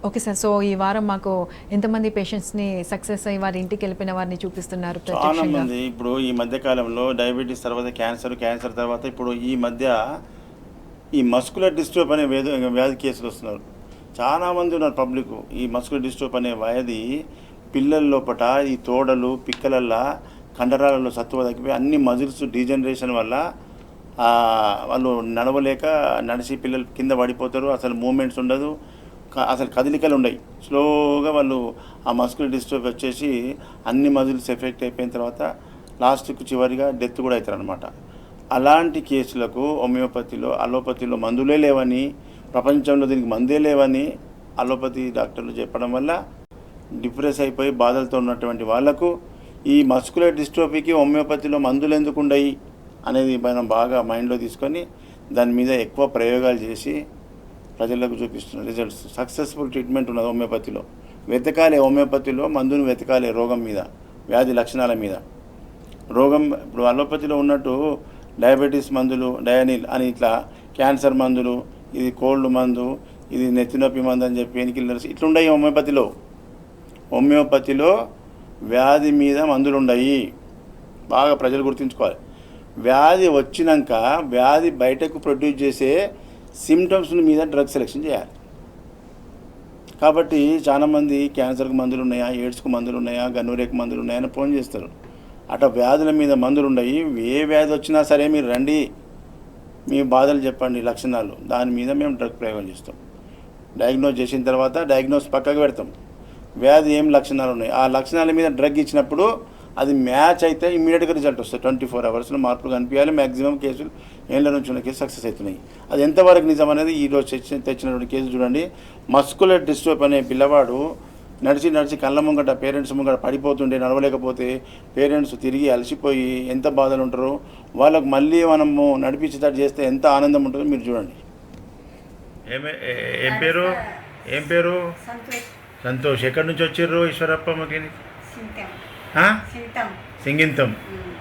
Okay sir. So ఈ వారం మాకు ఎంతమంది పేషెంట్స్ని సక్సెస్ అయ్యి వారి ఇంటికి వెళ్ళిపోయిన వారిని చూపిస్తున్నారు చాలా ప్రత్యక్షంగా? మంది ఇప్పుడు ఈ మధ్య కాలంలో డయాబెటీస్ తర్వాత క్యాన్సర్ తర్వాత ఇప్పుడు ఈ మధ్య ఈ మస్కులర్ డిస్ట్రోఫ్ అనే వ్యాధి కేసులు వస్తున్నారు. చాలామంది ఉన్నారు పబ్లిక్. ఈ మస్కులర్ డిస్ట్రోఫ్ అనే వ్యాధి పిల్లల లోపట ఈ తోడలు పిక్కలల్లా కండరాలలో సత్తువ తగ్గిపోయి అన్ని మజిల్స్ డీజనరేషన్ వల్ల వాళ్ళు నడవలేక నడిచి పిల్లలు కింద పడిపోతారు. అసలు మూమెంట్స్ ఉండదు, అసలు కదలికలు ఉండవు. స్లోగా వాళ్ళు ఆ మస్కులర్ డిస్ట్రోఫీ వచ్చేసి అన్ని మజిల్స్ ఎఫెక్ట్ అయిపోయిన తర్వాత లాస్ట్కు చివరిగా డెత్ కూడా అవుతారు అనమాట. అలాంటి కేసులకు హోమియోపతిలో అలోపతిలో మందులే లేవని, ప్రపంచంలో దీనికి మందే లేవని అలోపతి డాక్టర్లు చెప్పడం వల్ల డిప్రెస్ అయిపోయి బాధలతో ఉన్నటువంటి వాళ్లకు ఈ మస్కులర్ డిస్ట్రోఫీకి హోమియోపతిలో మందులు ఎందుకు ఉండయి అనేది మనం బాగా మైండ్లో తీసుకొని దాని మీద ఎక్కువ ప్రయోగాలు చేసి ప్రజలకు చూపిస్తున్నారు రిజల్ట్స్. సక్సెస్ఫుల్ ట్రీట్మెంట్ ఉన్నది హోమియోపతిలో. వెతకాలే హోమియోపతిలో మందును వెతకాలే రోగం మీద, వ్యాధి లక్షణాల మీద. రోగం ఇప్పుడు అలోపతిలో ఉన్నట్టు డయాబెటీస్ మందులు డయానిల్ అని ఇట్లా క్యాన్సర్ మందులు, ఇది కోల్డ్ మందు, ఇది నెత్తినొప్పి మందు అని చెప్పి పెయిన్ కిల్లర్స్ ఇట్లుండయి హోమియోపతిలో. హోమియోపతిలో వ్యాధి మీద మందులు ఉండయి. బాగా ప్రజలు గుర్తుంచుకోవాలి. వ్యాధి వచ్చినాక వ్యాధి బయటకు ప్రొడ్యూస్ చేసే సిమ్టమ్స్ మీద డ్రగ్ సెలెక్షన్ చేయాలి. కాబట్టి చాలామంది క్యాన్సర్కి మందులు ఉన్నాయా, ఎయిడ్స్కు మందులు ఉన్నాయా, గన్నూరేకి మందులు ఉన్నాయా అని ఫోన్ చేస్తారు. అట్లా వ్యాధుల మీద మందులు ఉన్నాయి. ఏ వ్యాధి వచ్చినా సరే మీరు రండి, మీ బాధలు చెప్పండి, లక్షణాలు, దాని మీద మేము డ్రగ్ ప్రయోగం చేస్తాం. డయాగ్నోస్ చేసిన తర్వాత డయాగ్నోస్ పక్కకు పెడతాం. వ్యాధి ఏం లక్షణాలు ఉన్నాయి, ఆ లక్షణాల మీద డ్రగ్ ఇచ్చినప్పుడు అది మ్యాచ్ అయితే ఇమ్మీడియట్గా రిజల్ట్ వస్తుంది. 24 అవర్స్లో మార్పులు కనిపించాలి. మ్యాక్సిమం కేసులు ఏళ్ళ నుంచి ఉన్న కేసు సక్సెస్ అవుతున్నాయి. అది ఎంతవరకు నిజం అనేది ఈరోజు తెచ్చినటువంటి కేసు చూడండి. మస్కులర్ డిస్ట్రోఫీ అనే పిల్లవాడు నడిచి కళ్ళ ముంగట పేరెంట్స్ ముంగట పడిపోతుండే, నడవలేకపోతే పేరెంట్స్ తిరిగి అలసిపోయి ఎంత బాధలు ఉంటారో వాళ్ళకు మళ్ళీ మనము నడిపించేటట్టు చేస్తే ఎంత ఆనందం ఉంటుందో మీరు చూడండి. ఏం పేరు? సంతోష్. ఎక్కడి నుంచి వచ్చారు? ఈశ్వరప్ప సింగింతం,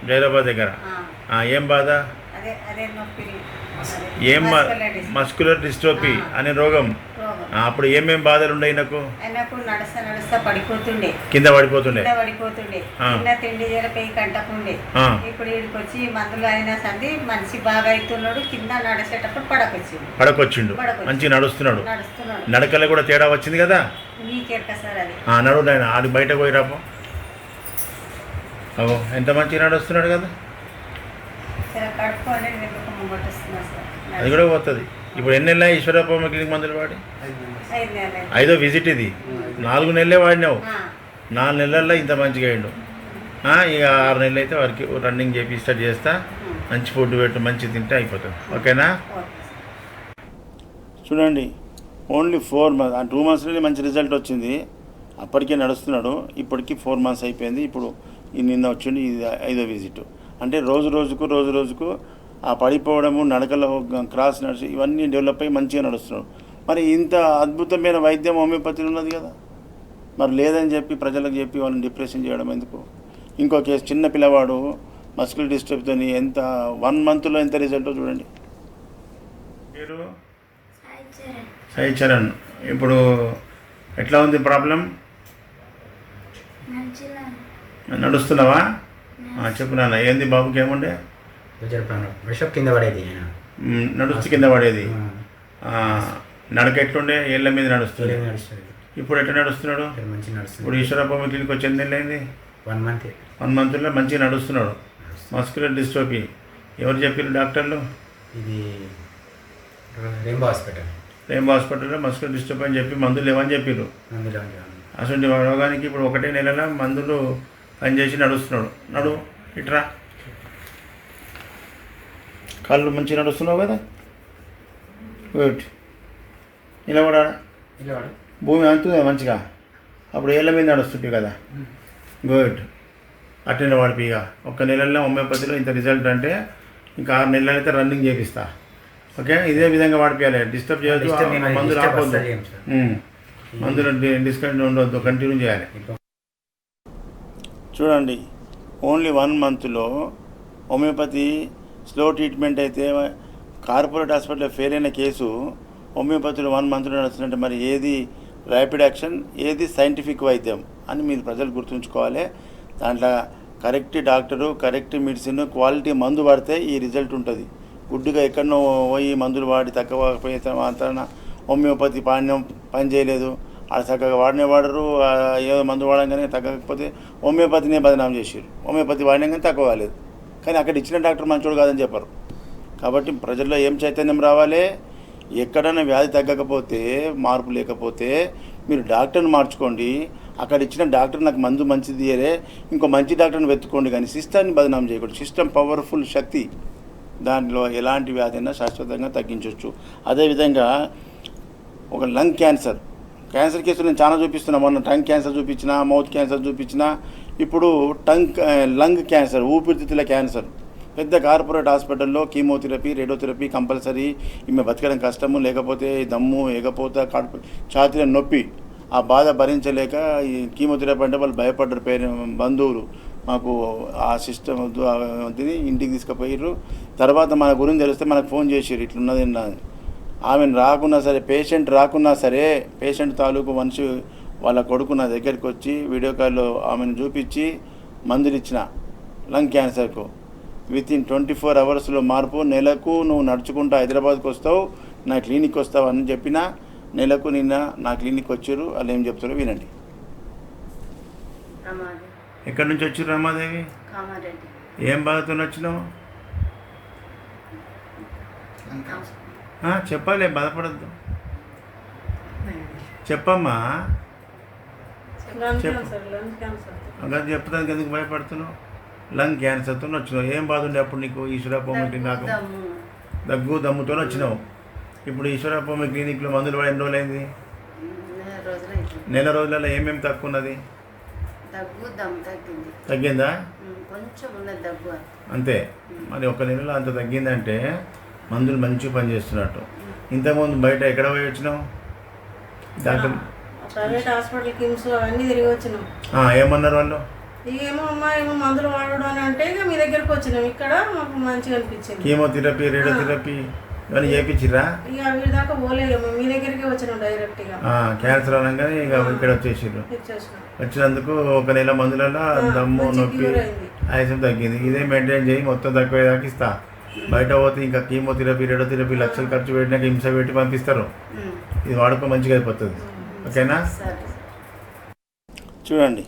జైరాబాద్ దగ్గర. ఏం బాధ? ఏం మస్కులర్ డిస్ట్రోఫీ అనే రోగం. అప్పుడు ఏమేం బాధలు ఉన్నాయి? నాకు కింద పడిపోతుండే, తిండి కంటకుండే. ఇప్పుడు ఇక్కడికి వచ్చి మందులు అయినా సరే మనిషి బాగా అవుతున్నాడు. కింద నడిచేటప్పుడు పడకొచ్చిండు, మంచిగా నడుస్తున్నాడు. నడకలో కూడా తేడా వచ్చింది కదా. నడు నాయన, అది బయటకు పోయి రాపో. అవో ఎంత మంచిగా నడుస్తున్నాడు కదా. అది కూడా పోతుంది. ఇప్పుడు ఎన్ని నెలలు ఈశ్వరప్ప క్లినిక్ మందులు వాడి? 5వ విజిట్ ఇది. 4 నెలలే వాడినావు. 4 నెలల్లో ఇంత మంచిగా అయిండు. ఇక 6 నెలలు అయితే వారికి రన్నింగ్ చేపి స్టార్ట్ చేస్తా, మంచి ఫుడ్ పెట్టు, మంచి తింటే అయిపోతుంది. ఓకేనా? చూడండి, ఓన్లీ 4 మంత్స్, 2 మంత్స్లోనే మంచి రిజల్ట్ వచ్చింది. అప్పటికే నడుస్తున్నాడు. ఇప్పటికి 4 మంత్స్ అయిపోయింది. ఇప్పుడు నిన్న వచ్చింది, ఇది 5వ విజిట్. అంటే రోజు రోజుకు ఆ పడిపోవడము, నడకలో క్రాస్ నడిచి ఇవన్నీ డెవలప్ అయ్యి మంచిగా నడుస్తున్నాడు. మరి ఇంత అద్భుతమైన వైద్యం హోమియోపతిలో ఉన్నది కదా. మరి లేదని చెప్పి ప్రజలకు చెప్పి వాళ్ళని డిప్రెషన్ చేయడం ఎందుకు? ఇంకో కేసు, చిన్న పిల్లవాడు మస్కులర్ డిస్ట్రోఫీతో ఎంత 1 మంత్లో ఎంత రిజల్టో చూడండి. పేరు సాయి చరణ్. ఇప్పుడు ఎట్లా ఉంది ప్రాబ్లం? నడుస్తున్నావా? చెప్పు నాన్న, ఏంది బాబుకి ఏముండే? కింద పడేది, నడుస్తూ కింద పడేది. నడక ఎట్లుండే? ఏళ్ళ మీద నడుస్తుంది. ఇప్పుడు ఎట్లా నడుస్తున్నాడు? ఇప్పుడు ఈశ్వరప్ప క్లినిక్ వచ్చి ఎన్ని నెలలు అయింది? 1 మంత్లో మంచిగా నడుస్తున్నాడు. మస్కులర్ డిస్ట్రోఫీ ఎవరు చెప్పారు డాక్టర్లు? ఇది రెయిన్బో హాస్పిటల్లో మస్కులర్ డిస్ట్రోఫీ అని చెప్పి మందులు లేవని చెప్పారు. అసలు రోగానికి ఇప్పుడు 1 నెలలో మందులు పనిచేసి నడుస్తున్నాడు. నడు ఇట్రా, కాళ్ళు మంచిగా నడుస్తున్నావు కదా. గుడ్. నిలబడా, భూమి అంతుంది మంచిగా. అప్పుడు ఏళ్ళ మీద నడుస్తుంటే కదా. గుడ్. అట్లనే వాడిపి. ఇక 1 నెలలో హోమియోపతిలో ఇంత రిజల్ట్ అంటే ఇంకా 6 నెలలు అయితే రన్నింగ్ చేపిస్తా. ఓకే, ఇదే విధంగా వాడిపోయాలి. డిస్టర్బ్ చేయొద్దు, మందులు ఆపొద్దు, మందులు డిస్కంటిన్యూ ఉండొద్దు, కంటిన్యూ చేయాలి. చూడండి, ఓన్లీ 1 మంత్లో హోమియోపతి స్లో ట్రీట్మెంట్ అయితే కార్పొరేట్ హాస్పిటల్లో ఫెయిల్ అయిన కేసు హోమియోపతిలో 1 మంత్లో నడుస్తుందంటే మరి ఏది ర్యాపిడ్ యాక్షన్, ఏది సైంటిఫిక్ వైద్యం అని మీరు ప్రజలు గుర్తుంచుకోవాలి. దాంట్లో correct doctor, correct medicine, quality మందు వాడితే ఈ రిజల్ట్ ఉంటుంది. గుడ్డుగా ఎక్కడనో పోయి మందులు వాడి తక్కువ మాత్రాన హోమియోపతి పని చేయలేదు, ఆడ చక్కగా వాడినే వాడరు, ఏదో మందు వాడంగానే తగ్గకపోతే హోమియోపతినే బదనాం చేసారు. హోమియోపతి వాడినా కానీ తక్కువ కాలేదు, కానీ అక్కడ ఇచ్చిన డాక్టర్ మంచోడు కాదని చెప్పారు. కాబట్టి ప్రజల్లో ఏం చైతన్యం రావాలి, ఎక్కడైనా వ్యాధి తగ్గకపోతే, మార్పు లేకపోతే మీరు డాక్టర్ని మార్చుకోండి. అక్కడ ఇచ్చిన డాక్టర్ నాకు మందు మంచిది తీయరే, ఇంకో మంచి డాక్టర్ని వెతుక్కోండి, కానీ సిస్టాన్ని బదనాం చేయకూడదు. సిస్టమ్ పవర్ఫుల్ శక్తి, దాంట్లో ఎలాంటి వ్యాధి అయినా శాశ్వతంగా తగ్గించవచ్చు. అదేవిధంగా ఒక లంగ్ క్యాన్సర్ కేసులు నేను చాలా చూపిస్తున్నా. మొన్న టంగ్ క్యాన్సర్ చూపించిన, మౌత్ క్యాన్సర్ చూపించిన, ఇప్పుడు లంగ్ క్యాన్సర్, ఊపిరితిత్తుల క్యాన్సర్. పెద్ద కార్పొరేట్ హాస్పిటల్లో కీమోథెరపీ, రేడియోథెరపీ కంపల్సరీ. ఈమె బతకడం కష్టము, లేకపోతే దమ్ము, ఎగపోత, కడుపు, ఛాతీలో నొప్పి, ఆ బాధ భరించలేక ఈ కీమోథెరపీ అంటే వాళ్ళు భయపడ్డారు. బంధువులు మాకు ఆ సిస్టమ్ వద్దు ఇంటికి తీసుకుపోయారు. తర్వాత మన గురించి తెలిస్తే మనకు ఫోన్ చేసారు, ఇట్లున్నది. ఆమెను రాకున్నా సరే, పేషెంట్ రాకున్నా సరే, పేషెంట్ తాలూకు మనిషి వాళ్ళ కొడుకు నా దగ్గరికి వచ్చి వీడియో కాల్లో ఆమెను చూపించి మందులు ఇచ్చిన లంగ్ క్యాన్సర్కు. వితిన్ 24 అవర్స్లో మార్పు. నెలకు నువ్వు నడుచుకుంటూ హైదరాబాద్కి వస్తావు, నా క్లినిక్ వస్తావు అని చెప్పిన. నెలకు నిన్న నా క్లినిక్ వచ్చారు. వాళ్ళు ఏం చెప్తారో వినండి. ఎక్కడి నుంచి వచ్చారు రమాదేవి? ఏం బాధతో వచ్చినావు? చెప్పాలి, బాధపడద్దు, చెప్పమ్మా. అది చెప్తానికి ఎందుకు భయపడుతున్నావు? లంగ్ క్యాన్సర్తో వచ్చినావు. ఏం బాధ ఉండే అప్పుడు నీకు? ఈశ్వరప్పమ్మ క్లినిక్ దగ్గు దమ్ముతో వచ్చినావు. ఇప్పుడు ఈశ్వరప్పమ్మ క్లినిక్లో మందులు వాడి ఎన్ని రోజులు అయింది? నెల రోజులలో ఏమేమి తక్కువ ఉన్నది? తగ్గిందా? అంతే. మరి ఒక నెలలో అంత తగ్గిందంటే మందులు మంచిగా పనిచేస్తున్నట్టు. ఇంతకుముందు బయట ఎక్కడ పోయి వచ్చినావు? డాక్టర్ ప్రైవేట్ హాస్పిటల్, కిమ్స్ అవన్నీ తిరిగి వచ్చినాం. ఏమన్నారు వాళ్ళు? ఏమో అమ్మా, ఏమో మందులు వాడడం అని అంటే ఇక మీ దగ్గరకు వచ్చినాం. ఇక్కడ మాకు మంచిగా అనిపించింది. కీమోథెరపీ, రేడియోథెరపీ ఇవన్నీ చేయించిరా? ఇక అవి దాకా పోలేము, మీ దగ్గరికి వచ్చినాం డైరెక్ట్గా. క్యాన్సర్ అనగానే ఇక ఇక్కడ వచ్చేసారు. వచ్చినందుకు ఒక నెల మందులలో దమ్ము, నొప్పి, ఆయాసం తగ్గింది. ఇదే మెయింటైన్ చేయి, మొత్తం తక్కువ ఇస్తా. బయట పోతే ఇంకా కీమోథెరపీ, రేడియోథెరపీ లక్షలు ఖర్చు పెట్టినాక హింస పెట్టి పంపిస్తారు. ఇది వాడుకో, మంచిగా అయిపోతుంది. ఓకేనా? చూడండి,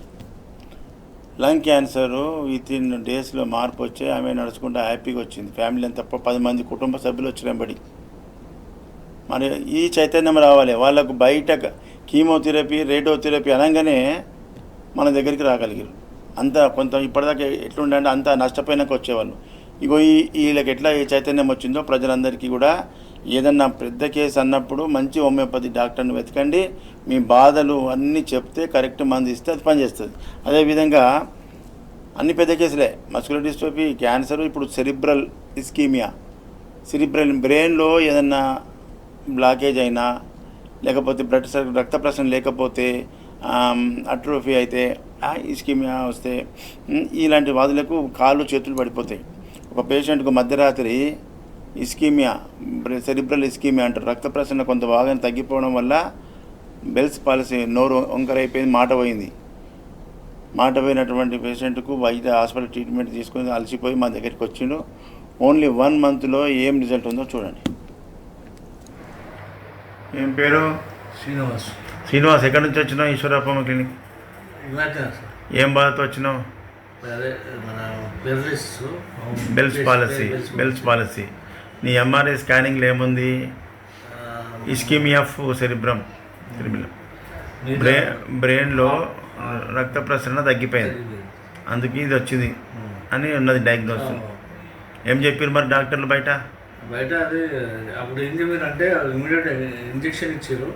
లంగ్ క్యాన్సరు వితిన్ డేస్లో మార్పు వచ్చి ఆమె నడుచుకుంటూ హ్యాపీగా వచ్చింది. ఫ్యామిలీ అంతా 10 మంది కుటుంబ సభ్యులు వచ్చినబడి. మరి ఈ చైతన్యం రావాలి వాళ్ళకు. బయట కీమోథెరపీ, రేడియోథెరపీ అనగానే మన దగ్గరికి రాగలిగారు. అంతా కొంత ఇప్పటిదాకా ఎట్లుండే అంటే అంతా నష్టపోయినాక వచ్చేవాళ్ళు. ఇగో వీళ్ళకి ఎట్లా ఈ చైతన్యం వచ్చిందో ప్రజలందరికీ కూడా ఏదన్నా పెద్ద కేసు అన్నప్పుడు మంచి హోమియోపతి డాక్టర్ని వెతకండి. మీ బాధలు అన్నీ చెప్తే కరెక్ట్ మందు ఇస్తే అది పనిచేస్తుంది. అదేవిధంగా అన్ని పెద్ద కేసులే, మస్కులర్ డిస్ట్రోఫీ, క్యాన్సర్, ఇప్పుడు సెరిబ్రల్ ఇస్కీమియా, బ్రెయిన్లో ఏదన్నా బ్లాకేజ్ అయినా, లేకపోతే రక్త ప్రసరణ లేకపోతే, అట్రోఫీ అయితే, ఇస్కీమియా వస్తే, ఇలాంటి వ్యాధులకు కాళ్ళు చేతులు పడిపోతాయి. ఒక పేషెంట్కు మధ్యరాత్రి ఇస్కీమియా, సెరిబ్రల్ ఇస్కీమియా అంటారు, రక్త ప్రసరణ కొంత భాగం తగ్గిపోవడం వల్ల బెల్స్ పాలసీ, నోరు వంకరైపోయింది, మాట పోయినటువంటి పేషెంట్కు బయట హాస్పిటల్ ట్రీట్మెంట్ తీసుకొని అలసిపోయి మా దగ్గరికి వచ్చిండు. ఓన్లీ 1 మంత్లో ఏం రిజల్ట్ ఉందో చూడండి. ఏం పేరు? శ్రీనివాస్. ఎక్కడి నుంచి వచ్చినావు? ఈశ్వరప్పమ్మ క్లినిక్. ఏం బాధతో వచ్చినావు? Bell's palsy. నీ ఎంఆర్ఐ స్కానింగ్లో ఏముంది? ఇస్కీమియా ఆఫ్ సెరిబ్రమ్, బ్రెయిన్లో రక్త ప్రసరణ తగ్గిపోయింది, అందుకే ఇది వచ్చింది అని ఉన్నది డయాగ్నోసిస్. ఏం చెప్పారు మరి డాక్టర్లు బయట? అది అప్పుడు ఏం చెప్పారంటే ఇమీడియట్ ఇంజెక్షన్ ఇచ్చారు.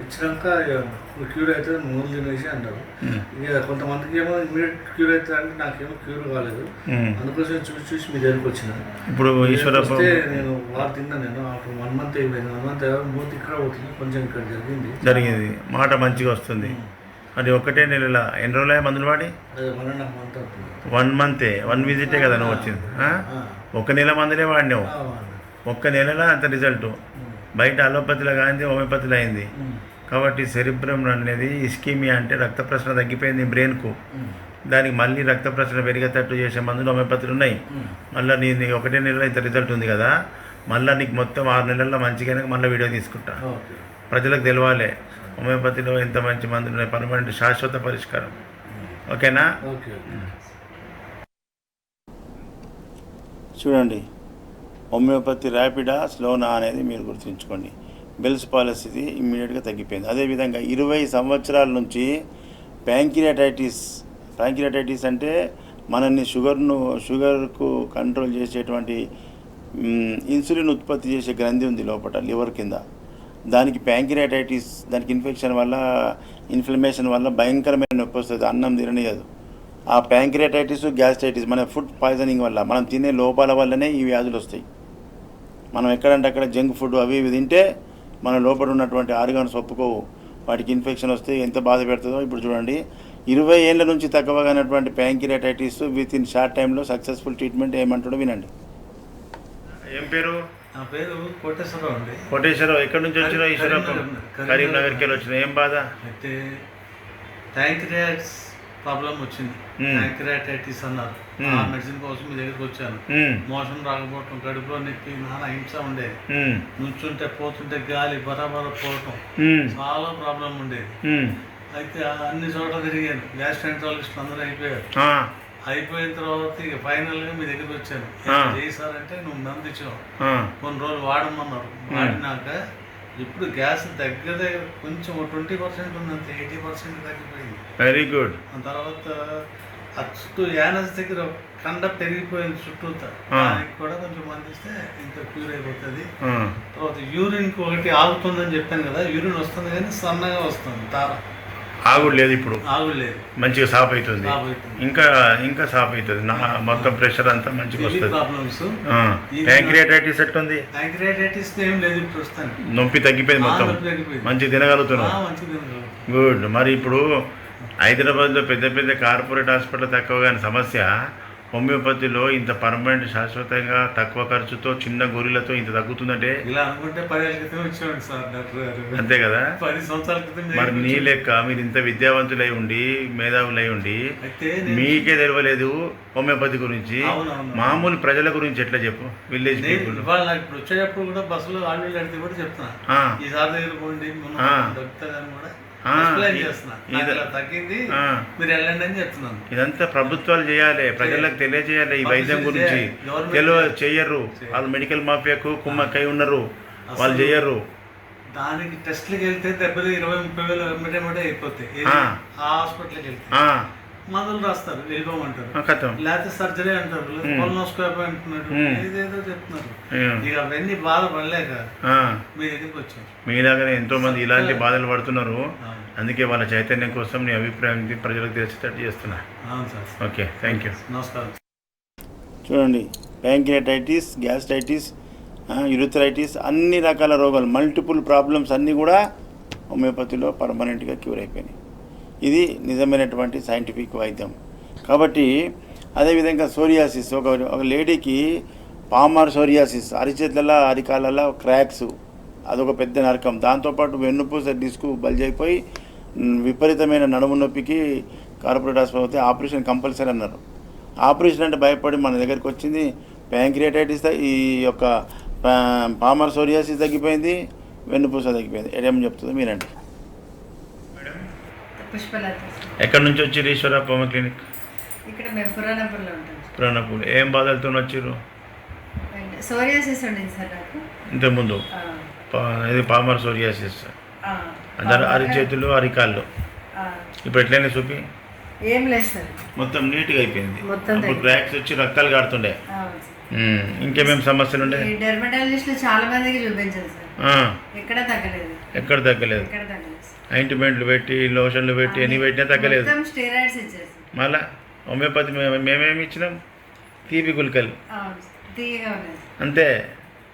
ఇచ్చినాక క్యూర్ అవుతుంది, 3 తినేసి అన్నారు. ఇక కొంతమందికి ఏమో ఇమీడియట్ క్యూర్ అవుతుంది అంటే నాకేమో క్యూర్ కాలేదు. అందుకోసం చూసి మీ దగ్గరికి వచ్చిన. ఇప్పుడు ఈశ్వరప్ప నేను వారు తిన్నా. నేను అప్పుడు 1 మంత్ అయిపోయింది. 1 మంత్ మూతి ఇక్కడ పోతుంది, కొంచెం ఇక్కడ జరిగింది. మాట మంచిగా వస్తుంది. అది ఒకటే నెల ఎన్ని రోజులు మందులు వాడి? 1.5 మంత్ అవుతుంది. 1 మంతే, 1 విజిటే కదా నువ్వు వచ్చింది. 1 నెల మందులే వాడినావు. 1 నెలలో అంత రిజల్ట్. బయట అలోపతిలో కానీ హోమియోపతిలో అయింది. కాబట్టి సెరిబ్రమ్ అనేది ఇస్కీమియా అంటే రక్త ప్రసరణ తగ్గిపోయింది బ్రెయిన్కు. దానికి మళ్ళీ రక్త ప్రసరణ పెరిగేటట్టు చేసే మందులు హోమియోపతిలు ఉన్నాయి. మళ్ళీ నీ ఒకటే నెలలో ఇంత రిజల్ట్ ఉంది కదా, మళ్ళీ నీకు మొత్తం 6 నెలల్లో మంచిగానే మళ్ళీ వీడియో తీసుకుంటా. ప్రజలకు తెలవాలి హోమియోపతిలో ఎంత మంచి మందులు ఉన్నాయి, పర్మనెంట్ శాశ్వత పరిష్కారం. ఓకేనా? చూడండి, హోమియోపతి ర్యాపిడా స్లోనా అనేది మీరు గుర్తుంచుకోండి. బెల్స్ పాలసీది ఇమ్మీడియట్గా తగ్గిపోయింది. అదేవిధంగా 20 సంవత్సరాల నుంచి ప్యాంక్రియాటైటిస్ అంటే మనల్ని షుగర్కు కంట్రోల్ చేసేటువంటి ఇన్సులిన్ ఉత్పత్తి చేసే గ్రంథి ఉంది లోపల లివర్ కింద. దానికి ప్యాంక్రియాటైటిస్, దానికి ఇన్ఫెక్షన్ వల్ల ఇన్ఫ్లమేషన్ వల్ల భయంకరమైన నొప్పి వస్తుంది, అన్నం తిననియదు. ఆ ప్యాంక్రియాటైటిస్, గ్యాస్ట్రైటిస్ మన ఫుడ్ పాయిజనింగ్ వల్ల, మనం తినే లోపాల వల్లనే ఈ వ్యాధులు వస్తాయి. మనం ఎక్కడంటే అక్కడ జంక్ ఫుడ్ అవి ఇవి తింటే మన లోపల ఉన్నటువంటి ఆర్గాన్స్ ఒప్పుకోవు, వాటికి ఇన్ఫెక్షన్ వస్తే ఎంత బాధ పెడుతుందో. ఇప్పుడు చూడండి, 20 ఏళ్ళ నుంచి తక్కువగానటువంటి ప్యాంక్రియాటైటిస్ విత్ ఇన్ షార్ట్ టైంలో సక్సెస్ఫుల్ ట్రీట్మెంట్ ఏమంటాడో వినండి. ఏం పేరు? నా పేరు కోటేశ్వరరావు అండి. కోటేశ్వరరావు, ఎక్కడి నుంచి వచ్చినావు? ఈశ్వరరావు, కరీంనగర్కి వెళ్ళి వచ్చిన. ఏం బాధ? అయితే ప్యాంక్రియాటిస్ ప్రాబ్లం వచ్చింది, ప్యాంక్రియాటైటిస్ అన్నారు. ఆ మెడిసిన్ కోసం మీ దగ్గరికి వచ్చాను. మోషన్ రాకపోవటం, కడుపులో నొప్పి, నానా హింస ఉండేది. నుంచుంటే పోతుంటే గాలి బరాబర పోవటం, చాలా ప్రాబ్లం ఉండేది. అయితే అన్ని చోట్ల తిరిగాను, గ్యాస్ట్రాంట్రాలజిస్ట్ అందరూ అయిపోయారు. అయిపోయిన తర్వాత ఇక ఫైనల్గా మీ దగ్గరికి వచ్చాను. చేశారంటే నువ్వు మందు ఇచ్చావు, కొన్ని రోజులు వాడమన్నారు. వాడినాక ఇప్పుడు గ్యాస్ దగ్గర కొంచెం 20% ఉందంటే 80% తగ్గిపోయింది. Very good. ఆ తర్వాత ఆ చుట్టూ యానస్ దగ్గర కండ పెరిగిపోయింది చుట్టూతా, దానికి కూడా కొంచెం మందిస్తే ఇంకా క్యూర్ అయిపోతుంది. తర్వాత యూరిన్కి ఒకటి ఆగుతుందని చెప్పాను కదా, యూరిన్ వస్తుంది కానీ సన్నగా వస్తుంది, తార ఆగుడు లేదు. ఇప్పుడు ఆగుడు లేదు, మంచిగా సాఫ్ అవుతుంది, ఇంకా సాఫ్ అవుతుంది. నా మొత్తం ప్రెషర్ అంతా మంచిగా వస్తుంది. ప్రాబ్లమ్స్. ప్యాంక్రియాటైటిస్ ఎట్టుంది? ప్యాంక్రియాటైటిస్ ఏం లేదు, ఇప్పుడు వస్తాను. నొప్పి తగ్గిపోయింది, మొత్తం మంచిగా తినగలుగుతున్నావు. గుడ్. మరి ఇప్పుడు హైదరాబాద్లో పెద్ద పెద్ద కార్పొరేట్ హాస్పిటల్ తక్కువ కానీ సమస్య, హోమియోపతిలో ఇంత పర్మనెంట్ శాశ్వతంగా తక్కువ ఖర్చుతో చిన్న గోరీలతో ఇంత తగ్గుతుందంటే ఇలా అనుకుంటే 10 ఏళ్ళ క్రితం వచ్చేవాడు సార్ డాక్టర్ గారు. అంతే కదా? 10 సంవత్సరాల క్రితం. మరి నీ లెక్క మీరు ఇంత విద్యావంతులై ఉండి, మేధావులై ఉండి మీకే తెలియలేదు హోమియోపతి గురించి. మామూలు ప్రజల గురించి ఎట్లా చెప్పు, విలేజ్ పీపుల్. ఇవాళ ఇప్పుడు వచ్చేటప్పుడు కూడా బస్సులో ఆళ్ళు అడిగితే కూడా చెప్తున్నా, ఈసారి దగ్గర పోండి దొరుకుతుందని కూడా తగ్గింది, మీరు వెళ్ళండి అని చెప్తున్నాను. ఇదంతా ప్రభుత్వాలు చేయాలి, ప్రజలకు తెలియజేయాలి ఈ వైద్యం గురించి. చెయ్యరు వాళ్ళు, మెడికల్ మాఫియాకు కుమ్మక్కై ఉన్నారు, వాళ్ళు చెయ్యరు. దానికి టెస్ట్లకి వెళ్తే 20-30 వేలు వెంబడే అయిపోతాయి. ఆ హాస్పిటల్కి వెళ్తే మందులు రాస్తారు, వెళ్ళిపోమంటారు, లేకపోతే సర్జరీ అంటారు, కొలనోస్కోపీ అంటున్నారు, ఏదేదో చెప్తున్నారు. ఇక అవన్నీ బాధపడలేక మీ దగ్గరికి వచ్చారు. మీలాగానే ఎంతో మంది ఇలాంటి బాధలు పడుతున్నారు. అందుకే వాళ్ళ చైతన్యం కోసం నీ అభిప్రాయం ప్రజలకు తెలిసేటట్టు చేస్తున్నా. ఓకే, థ్యాంక్ యూ, నమస్కారం. చూడండి, ప్యాంక్రియాటైటిస్, గ్యాస్ట్రైటిస్, యూరిథరైటిస్, అన్ని రకాల రోగాలు, మల్టిపుల్ ప్రాబ్లమ్స్ అన్నీ కూడా హోమియోపతిలో పర్మనెంట్గా క్యూర్ అయిపోయినాయి. ఇది నిజమైనటువంటి సైంటిఫిక్ వైద్యం. కాబట్టి అదేవిధంగా సోరియాసిస్, ఒక లేడీకి పామార్ సోరియాసిస్, అరిచేతులలో అరికాలలో క్రాక్స్, అదొక పెద్ద నరకం. దాంతోపాటు వెన్నుపూస డిస్క్ బల్జ్ అయిపోయి విపరీతమైన నడుము నొప్పికి కార్పొరేట్ హాస్పిటల్ అయితే ఆపరేషన్ కంపల్సరీ అన్నారు. ఆపరేషన్ అంటే భయపడి మన దగ్గరికి వచ్చింది. ప్యాంక్రియాటైటిస్, ఈ యొక్క పామార్ సోరియాసిస్ తగ్గిపోయింది, వెన్నుపూస తగ్గిపోయింది. ఏమని చెప్తుందో మీరండి. ఎక్కడి నుంచి వచ్చారు ఈశ్వర హోమియో క్లినిక్? ఇక్కడ మేము పురాణపూర్లో ఉంటాం. పురాణపూర్. ఏం బాధలతో వచ్చారు? సోరియాసిస్ ఉండేది సార్ నాకు ఇంతకుముందు. ఇది పామర్ సోరియాసిస్, అరిచేతులు, అరికాళ్ళు. ఇప్పుడు ఎట్లయినా చూపి. ఏం లేదు సార్, మొత్తం నీట్గా అయిపోయింది. ఇప్పుడు క్రాక్స్ వచ్చి రక్తాలు కారుతుండే. ఇంకేమేమి సమస్యలు ఉండే? డెర్మటాలజిస్ట్ చాలా మందికి చూపించారు సార్, ఎక్కడ తగ్గలేదు. ఆయింట్మెంట్లు పెట్టి, లోషన్లు పెట్టి, ఎన్ని పెట్టినా తగ్గలేదు. స్టెరాయిడ్స్ ఇచ్చారు. మళ్ళా హోమియోపతి మేమేమి ఇచ్చినాం? తీపి గుళికలు అంతే.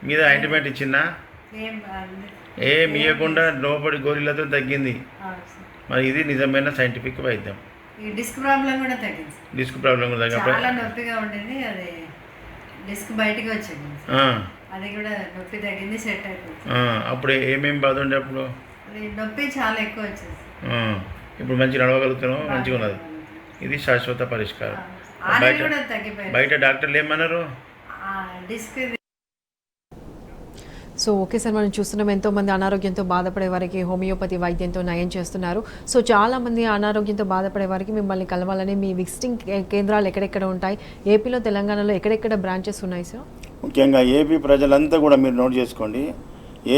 మీద ఆయింట్మెంట్ ఇచ్చినా ఏం ఇవ్వకుండా లోపలి గోరీలతో తగ్గింది. మరి ఇది నిజమైన సైంటిఫిక్ వైద్యం. డిస్క్ ప్రాబ్లం కూడా తగ్గింది. డిస్క్ ప్రాబ్లం కూడా చాలా నొప్పిగా ఉండేది, అది డిస్క్ బయటికి వచ్చింది, అది కూడా నొప్పి తగ్గింది, సెట్ అయిపోయింది. అప్పుడు ఏమేమి బాధ ఉండే? అప్పుడు నొప్పి చాలా ఎక్కువ వచ్చేసి ఇప్పుడు మంచి నడవగలుగుతున్నావు, మంచిగా ఉన్నది. ఇది శాశ్వత పరిష్కారం. ఆల్రెడీ కూడా తగ్గిపోయింది. బయట డాక్టర్లు ఏమన్నారు? డిస్క్ సో ఓకే సార్, మనం చూస్తున్నాం ఎంతోమంది అనారోగ్యంతో బాధపడే వారికి హోమియోపతి వైద్యంతో నయం చేస్తున్నారు. సో చాలామంది అనారోగ్యంతో బాధపడే వారికి మిమ్మల్ని కలవాలని మీ విజిటింగ్ కేంద్రాలు ఎక్కడెక్కడ ఉంటాయి, ఏపీలో తెలంగాణలో ఎక్కడెక్కడ బ్రాంచెస్ ఉన్నాయి సార్? ముఖ్యంగా ఏపీ ప్రజలంతా కూడా మీరు నోట్ చేసుకోండి.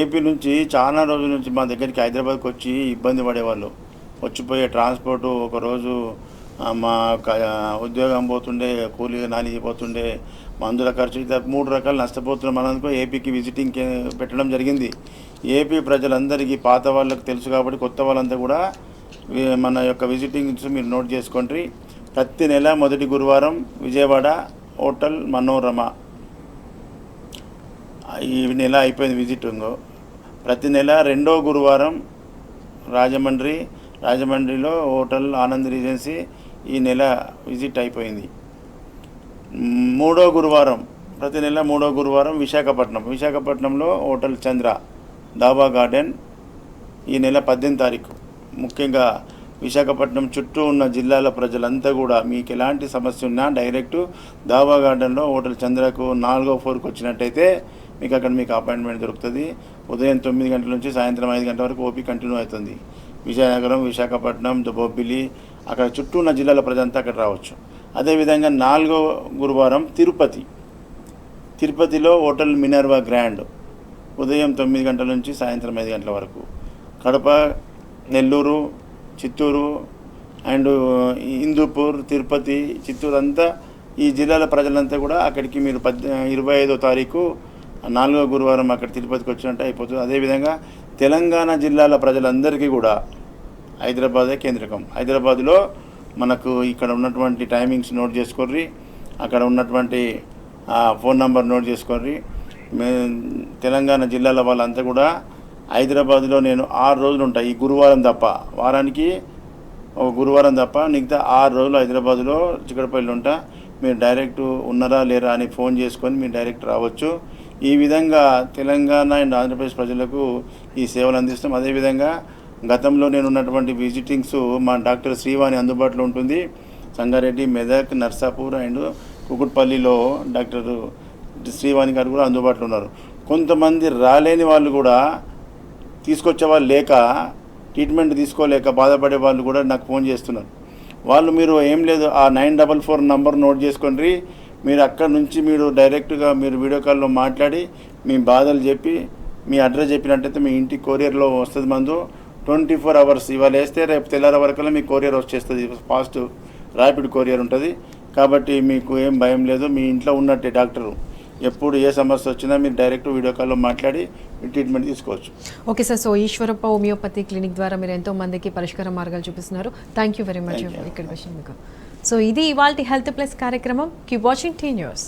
ఏపీ నుంచి చాలా రోజుల నుంచి మా దగ్గరికి హైదరాబాద్కి వచ్చి ఇబ్బంది పడేవాళ్ళు. వచ్చిపోయే ట్రాన్స్పోర్టు, ఒకరోజు మా ఉద్యోగం పోతుండే, కూలీ నాలి పోతుండే, మందుల ఖర్చు, ఇట్లా 3 రకాలు నష్టపోతున్నాం అన్నందుకు ఏపీకి విజిటింగ్ పెట్టడం జరిగింది. ఏపీ ప్రజలందరికీ, పాత వాళ్ళకి తెలుసు కాబట్టి కొత్త వాళ్ళంతా కూడా మన యొక్క విజిటింగ్స్ మీరు నోట్ చేసుకోండి. ప్రతి నెల మొదటి గురువారం విజయవాడ హోటల్ మనోరమ, ఈ నెల అయిపోయింది విజిటింగ్. ప్రతి నెల 2వ గురువారం రాజమండ్రిలో హోటల్ ఆనంద్ రీజెన్సీ, ఈ నెల విజిట్ అయిపోయింది. 3వ గురువారం, ప్రతి నెల 3వ గురువారం విశాఖపట్నంలో హోటల్ చంద్ర డాబా గార్డెన్, ఈ నెల 18 తారీఖు. ముఖ్యంగా విశాఖపట్నం చుట్టూ ఉన్న జిల్లాల ప్రజలంతా కూడా మీకు ఎలాంటి సమస్య ఉన్నా డైరెక్ట్ డాబా గార్డెన్లో హోటల్ చంద్రకు 4వ ఫ్లోర్కి వచ్చినట్టయితే మీకు అక్కడ మీకు అపాయింట్మెంట్ దొరుకుతుంది. ఉదయం 9 గంటల నుంచి సాయంత్రం 5 గంటల వరకు ఓపీ కంటిన్యూ అవుతుంది. విజయనగరం, విశాఖపట్నం, బొబ్బిలి, అక్కడ చుట్టూ ఉన్న జిల్లాల ప్రజలంతా అక్కడ రావచ్చు. అదేవిధంగా 4వ గురువారం తిరుపతిలో హోటల్ మినర్వా గ్రాండ్, ఉదయం 9 గంటల నుంచి సాయంత్రం 5 గంటల వరకు. కడప, నెల్లూరు, చిత్తూరు అండ్ హిందూపూర్, తిరుపతి, చిత్తూరు అంతా ఈ జిల్లాల ప్రజలంతా కూడా అక్కడికి మీరు 25వ తారీఖు 4వ గురువారం అక్కడ తిరుపతికి వచ్చినట్టు అయిపోతుంది. అదేవిధంగా తెలంగాణ జిల్లాల ప్రజలందరికీ కూడా హైదరాబాదే కేంద్రకం. హైదరాబాద్లో మనకు ఇక్కడ ఉన్నటువంటి టైమింగ్స్ నోట్ చేసుకోర్రి, అక్కడ ఉన్నటువంటి ఫోన్ నంబర్ నోట్ చేసుకోర్రి. తెలంగాణ జిల్లాల వాళ్ళంతా కూడా హైదరాబాద్లో నేను 6 రోజులు ఉంటాయి, ఈ గురువారం తప్ప. వారానికి ఒక గురువారం తప్ప మిగతా 6 రోజులు హైదరాబాద్లో చిక్కడపల్లిలో ఉంటా. మీరు డైరెక్ట్ ఉన్నారా లేరా అని ఫోన్ చేసుకొని మీరు డైరెక్ట్ రావచ్చు. ఈ విధంగా తెలంగాణ అండ్ ఆంధ్రప్రదేశ్ ప్రజలకు ఈ సేవలు అందిస్తాం. అదేవిధంగా గతంలో నేను ఉన్నటువంటి విజిటింగ్స్ మా డాక్టర్ శ్రీవాణి అందుబాటులో ఉంటుంది. సంగారెడ్డి, మెదక్, నర్సాపూర్ అండ్ కుకుట్పల్లిలో డాక్టర్ శ్రీవాణి గారు కూడా అందుబాటులో ఉన్నారు. కొంతమంది రాలేని వాళ్ళు కూడా, తీసుకొచ్చే వాళ్ళు లేక, ట్రీట్మెంట్ తీసుకోలేక బాధపడే వాళ్ళు కూడా నాకు ఫోన్ చేస్తున్నారు. వాళ్ళు మీరు ఏం లేదు, ఆ 944 నంబర్ నోట్ చేసుకోండి. మీరు అక్కడ నుంచి మీరు డైరెక్ట్గా మీరు వీడియో కాల్లో మాట్లాడి మీ బాధలు చెప్పి మీ అడ్రస్ చెప్పినట్టయితే మీ ఇంటికి కొరియర్లో వస్తుంది. మందు 24 అవర్స్ ఇవాళ వేస్తే రేపు తెల్లార వరకల్లా మీ కొరియర్ వచ్చేస్తుంది. ఫాస్ట్ ర్యాపిడ్ కొరియర్ ఉంటుంది. కాబట్టి మీకు ఏం భయం లేదు, మీ ఇంట్లో ఉన్నట్టే డాక్టరు. ఎప్పుడు ఏ సమస్య వచ్చినా మీరు డైరెక్ట్ వీడియో కాల్లో మాట్లాడి ట్రీట్మెంట్ తీసుకోవచ్చు. Okay sir, so Eeshwarappa homeopathy clinic ద్వారా మీరు ఎంతో మందికి పరిష్కార మార్గాలు చూపిస్తున్నారు. థ్యాంక్ యూ వెరీ మచ్ ఇక్కడికి వచ్చినందుకు. సో ఇది ఇవాల్టి హెల్త్ ప్లస్ కార్యక్రమం. Keep watching tea news.